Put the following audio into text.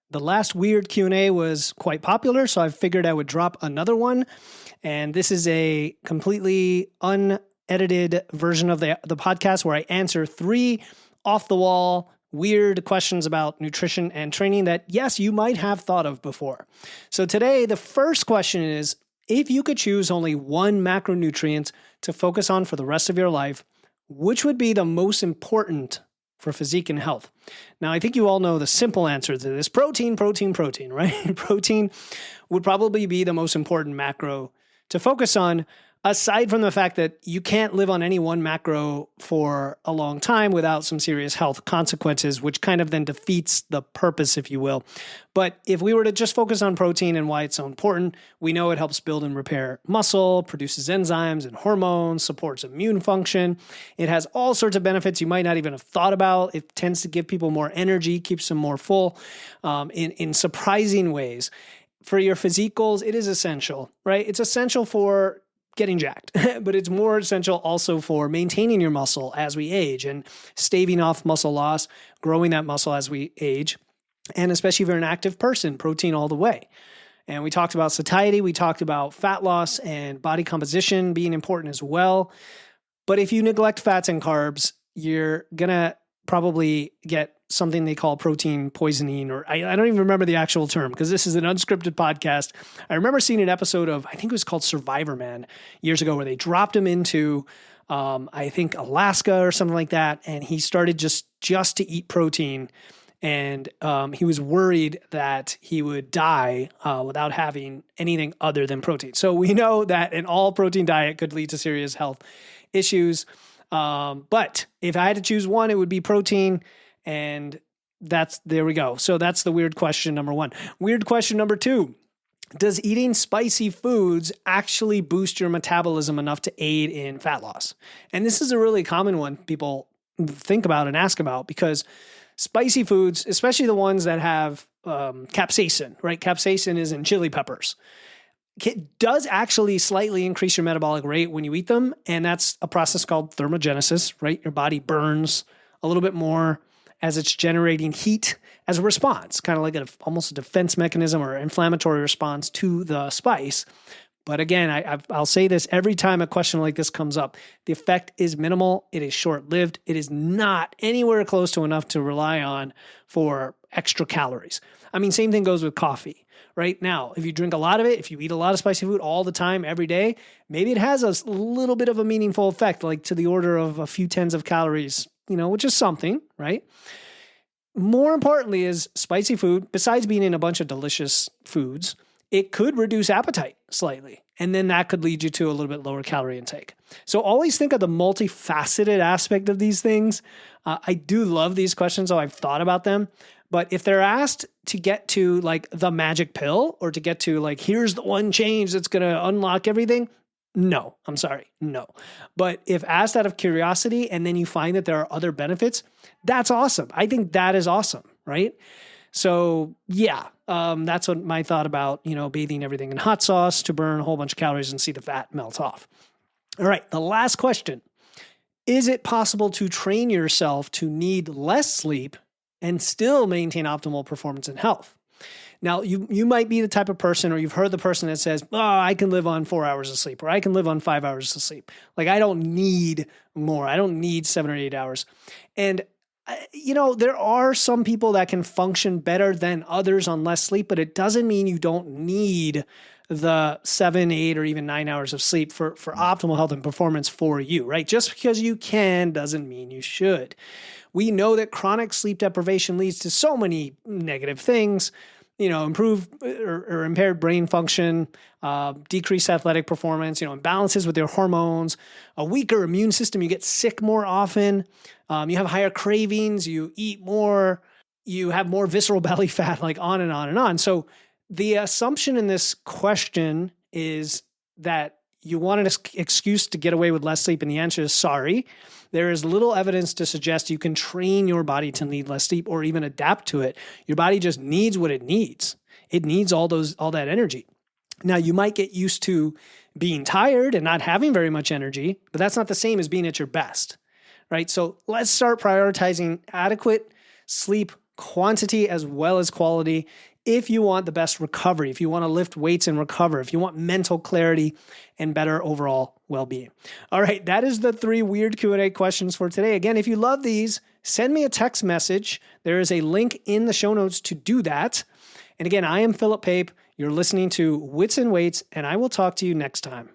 The last weird Q&A was quite popular, so I figured I would drop another one. And this is a completely unedited version of the podcast where I answer 3 off-the-wall weird questions about nutrition and training that, yes, you might have thought of before. So today, the first question is, if you could choose only one macronutrient to focus on for the rest of your life, which would be the most important for physique and health? Now, I think you all know the simple answer to this. Protein, right? Protein would probably be the most important macro to focus on, aside from the fact that you can't live on any one macro for a long time without some serious health consequences, which kind of then defeats the purpose, if you will. But if we were to just focus on protein and why it's so important, we know it helps build and repair muscle, produces enzymes and hormones, supports immune function. It has all sorts of benefits you might not even have thought about. It tends to give people more energy, keeps them more full in surprising ways. For your physique goals, it is essential, right? It's essential for getting jacked, but it's more essential also for maintaining your muscle as we age and staving off muscle loss, growing that muscle as we age. And especially if you're an active person, protein all the way. And we talked about satiety, we talked about fat loss and body composition being important as well. But if you neglect fats and carbs, you're going to probably get something they call protein poisoning, or I don't even remember the actual term because this is an unscripted podcast. I remember seeing an episode of, I think it was called Survivor Man years ago, where they dropped him into, I think Alaska or something like that. And he started just to eat protein. And he was worried that he would die without having anything other than protein. So we know that an all protein diet could lead to serious health issues. But if I had to choose one, it would be protein. And there we go. So that's the weird question number 1. Weird question number 2. Does eating spicy foods actually boost your metabolism enough to aid in fat loss? And this is a really common one people think about and ask about, because spicy foods, especially the ones that have capsaicin, right? Capsaicin is in chili peppers. It does actually slightly increase your metabolic rate when you eat them. And that's a process called thermogenesis, right? Your body burns a little bit more as it's generating heat as a response, kind of like almost a defense mechanism or inflammatory response to the spice. But again, I'll say this every time a question like this comes up. The effect is minimal. It is short-lived. It is not anywhere close to enough to rely on for extra calories. I mean, same thing goes with coffee. Right now, if you drink a lot of it, if you eat a lot of spicy food all the time, every day, maybe it has a little bit of a meaningful effect, like to the order of a few tens of calories, which is something, right? More importantly is spicy food, besides being in a bunch of delicious foods, it could reduce appetite slightly. And then that could lead you to a little bit lower calorie intake. So always think of the multifaceted aspect of these things. I do love these questions, so I've thought about them. But if they're asked to get to like the magic pill, or to get to like, here's the one change that's going to unlock everything, no, I'm sorry, no. But if asked out of curiosity and then you find that there are other benefits, that's awesome. I think that is awesome, right? So yeah, that's what my thought about, bathing everything in hot sauce to burn a whole bunch of calories and see the fat melt off. All right, the last question. Is it possible to train yourself to need less sleep and still maintain optimal performance and health? Now, you might be the type of person, or you've heard the person that says, I can live on 4 hours of sleep, or I can live on 5 hours of sleep. Like, I don't need more. I don't need 7 or 8 hours. And, there are some people that can function better than others on less sleep, but it doesn't mean you don't need the 7, 8, or even 9 hours of sleep for optimal health and performance for you, right? Just because you can doesn't mean you should. We know that chronic sleep deprivation leads to so many negative things. Improved or impaired brain function, decreased athletic performance, imbalances with your hormones, a weaker immune system, you get sick more often, you have higher cravings, you eat more, you have more visceral belly fat, like on and on and on. So the assumption in this question is that you want an excuse to get away with less sleep, and the answer is sorry. There is little evidence to suggest you can train your body to need less sleep or even adapt to it. Your body just needs what it needs. It needs all that energy. Now, you might get used to being tired and not having very much energy, but that's not the same as being at your best, right? So let's start prioritizing adequate sleep quantity as well as quality. If you want the best recovery, if you want to lift weights and recover, if you want mental clarity and better overall well-being. All right, that is the 3 weird Q&A questions for today. Again, if you love these, send me a text message. There is a link in the show notes to do that. And again, I am Philip Pape. You're listening to Wits and Weights, and I will talk to you next time.